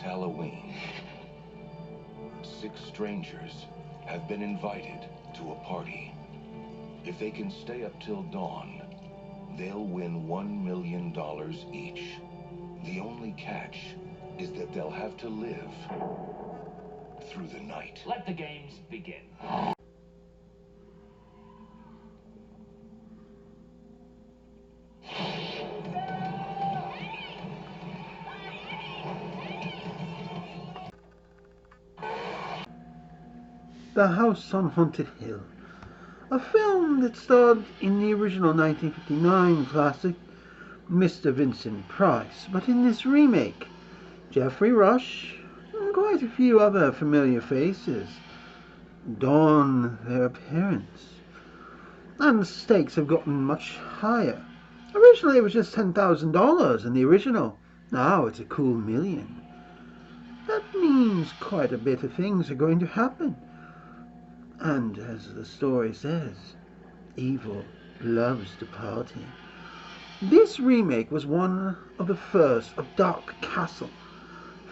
Halloween, 6 strangers have been invited to a party. If they can stay up till dawn, they'll win $1 million each. The only catch is that they'll have to live through the night. Let the games begin. The House on Haunted Hill, a film that starred in the original 1959 classic Mr. Vincent Price, but in this remake, Geoffrey Rush and quite a few other familiar faces don their appearance. And the stakes have gotten much higher. Originally it was just $10,000 in the original. Now it's a cool $1 million. That means quite a bit of things are going to happen. And as the story says, evil loves to party. This remake was one of the first of Dark Castle,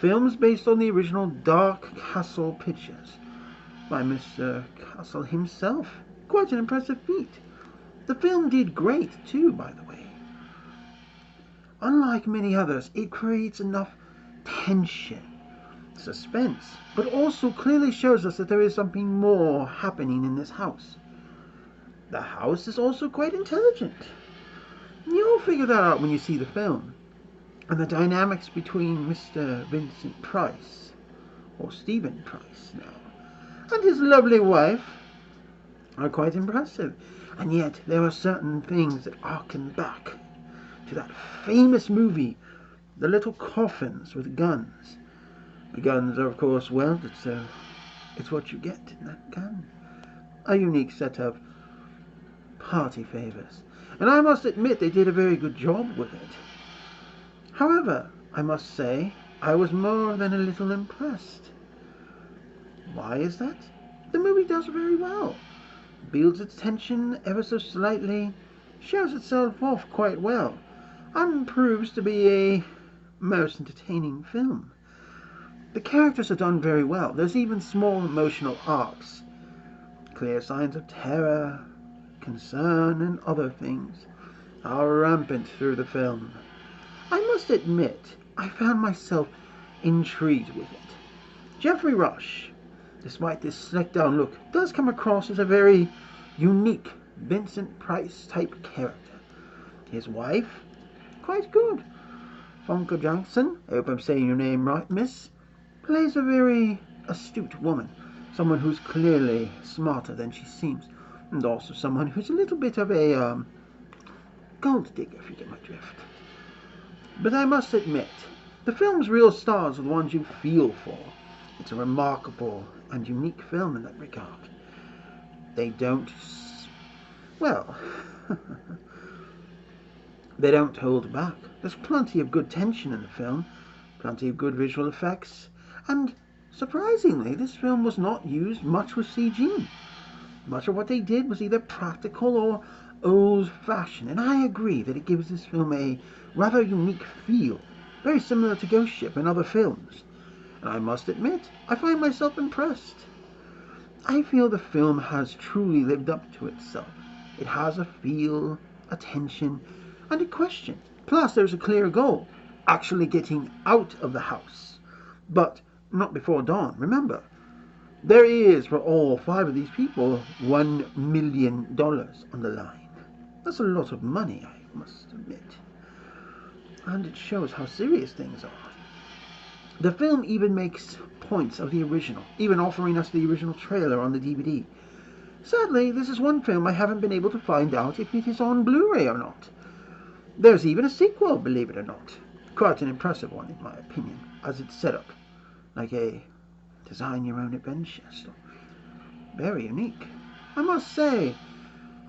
films based on the original Dark Castle pictures by Mr. Castle himself. Quite an impressive feat. The film did great too, by the way. Unlike many others, it creates enough tension, suspense, but also clearly shows us that there is something more happening in this house. The house is also quite intelligent. You'll figure that out when you see the film. And the dynamics between Mr. Vincent Price, or Stephen Price now, and his lovely wife are quite impressive. And yet there are certain things that harken back to that famous movie, The Little Coffins with Guns. The guns are of course welded, so it's what you get in that gun. A unique set of party favours. And I must admit they did a very good job with it. However, I must say, I was more than a little impressed. Why is that? The movie does very well. Builds its tension ever so slightly, shows itself off quite well, and proves to be a most entertaining film. The characters are done very well. There's even small emotional arcs, clear signs of terror, concern, and other things are rampant through the film. I must admit, I found myself intrigued with it. Geoffrey Rush, despite this slick-down look, does come across as a very unique Vincent Price type character. His wife, quite good. Fonka Johnson, I hope I'm saying your name right, miss, plays a very astute woman, someone who's clearly smarter than she seems, and also someone who's a little bit of a gold digger, if you get my drift. But I must admit, the film's real stars are the ones you feel for. It's a remarkable and unique film in that regard. They don't, well, they don't hold back. There's plenty of good tension in the film, plenty of good visual effects, and surprisingly, this film was not used much with CG. Much of what they did was either practical or old-fashioned, and I agree that it gives this film a rather unique feel, very similar to Ghost Ship and other films. And I must admit, I find myself impressed. I feel the film has truly lived up to itself. It has a feel, a tension, and a question. Plus, there's a clear goal, actually getting out of the house. But not before dawn, remember. There is, for all 5 of these people, $1 million on the line. That's a lot of money, I must admit. And it shows how serious things are. The film even makes points of the original, even offering us the original trailer on the DVD. Sadly, this is one film I haven't been able to find out if it is on Blu-ray or not. There's even a sequel, believe it or not. Quite an impressive one, in my opinion, as it's set up like a design-your-own-adventure story. Very unique. I must say,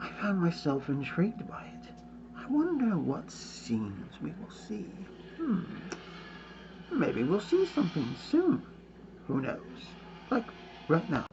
I found myself intrigued by it. I wonder what scenes we will see. Maybe we'll see something soon. Who knows? Like right now.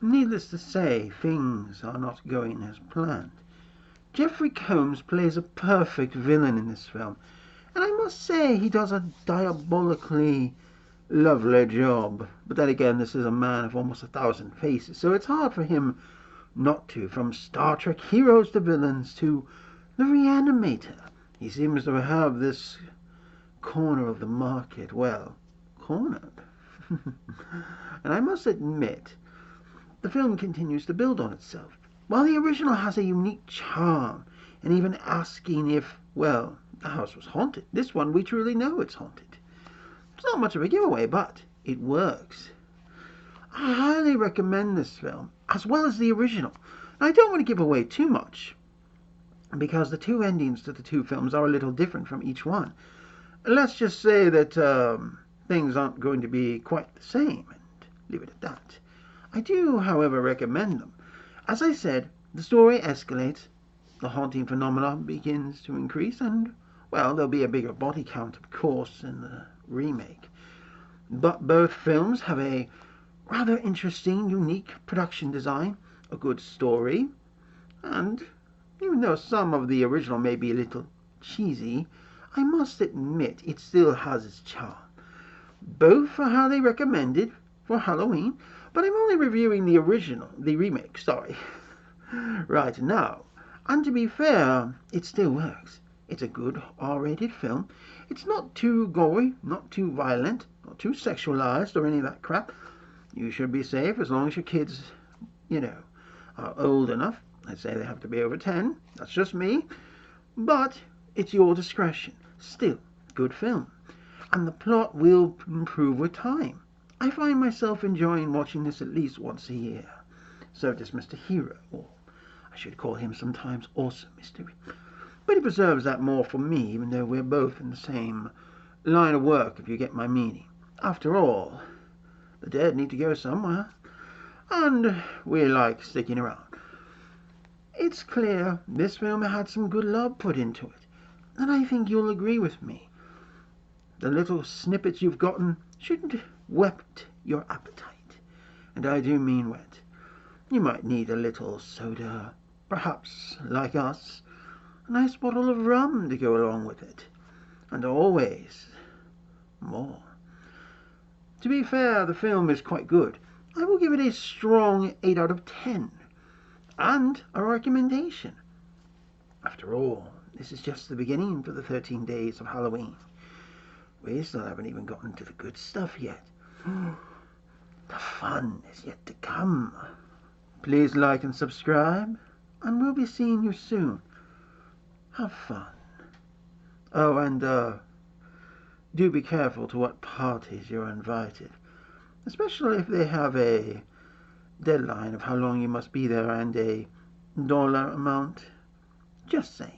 Needless to say, things are not going as planned. Jeffrey Combs plays a perfect villain in this film, and I must say he does a diabolically lovely job. But then again, this is a man of almost 1,000 faces, so it's hard for him not to. From Star Trek heroes to villains to the Reanimator, he seems to have this corner of the market well cornered. And I must admit, the film continues to build on itself. While the original has a unique charm, and even asking if, well, the house was haunted, this one we truly know it's haunted. It's not much of a giveaway, but it works. I highly recommend this film, as well as the original. And I don't want to give away too much, because the two endings to the two films are a little different from each one. Let's just say that things aren't going to be quite the same, and leave it at that. I do, however, recommend them. As I said, the story escalates, the haunting phenomena begins to increase, and, well, there'll be a bigger body count, of course, in the remake. But both films have a rather interesting, unique production design, a good story, and even though some of the original may be a little cheesy, I must admit it still has its charm. Both are highly recommended for Halloween, but I'm only reviewing the remake, right now. And to be fair, it still works. It's a good R-rated film. It's not too gory, not too violent, not too sexualized or any of that crap. You should be safe as long as your kids, are old enough. I'd say they have to be over 10. That's just me. But it's your discretion. Still, good film. And the plot will improve with time. I find myself enjoying watching this at least once a year. So does Mr. Hero, or I should call him sometimes also Mystery. But he preserves that more for me, even though we're both in the same line of work, if you get my meaning. After all, the dead need to go somewhere, and we like sticking around. It's clear this film had some good love put into it, and I think you'll agree with me. The little snippets you've gotten shouldn't whet your appetite, and I do mean whet. You might need a little soda, perhaps, like us, a nice bottle of rum to go along with it, and always more. To be fair, the film is quite good. I will give it a strong 8 out of 10, and a recommendation. After all, this is just the beginning for the 13 days of Halloween. We still haven't even gotten to the good stuff yet. The fun is yet to come. Please like and subscribe, and we'll be seeing you soon. Have fun. Oh, and do be careful to what parties you're invited, especially if they have a deadline of how long you must be there and a dollar amount. Just saying.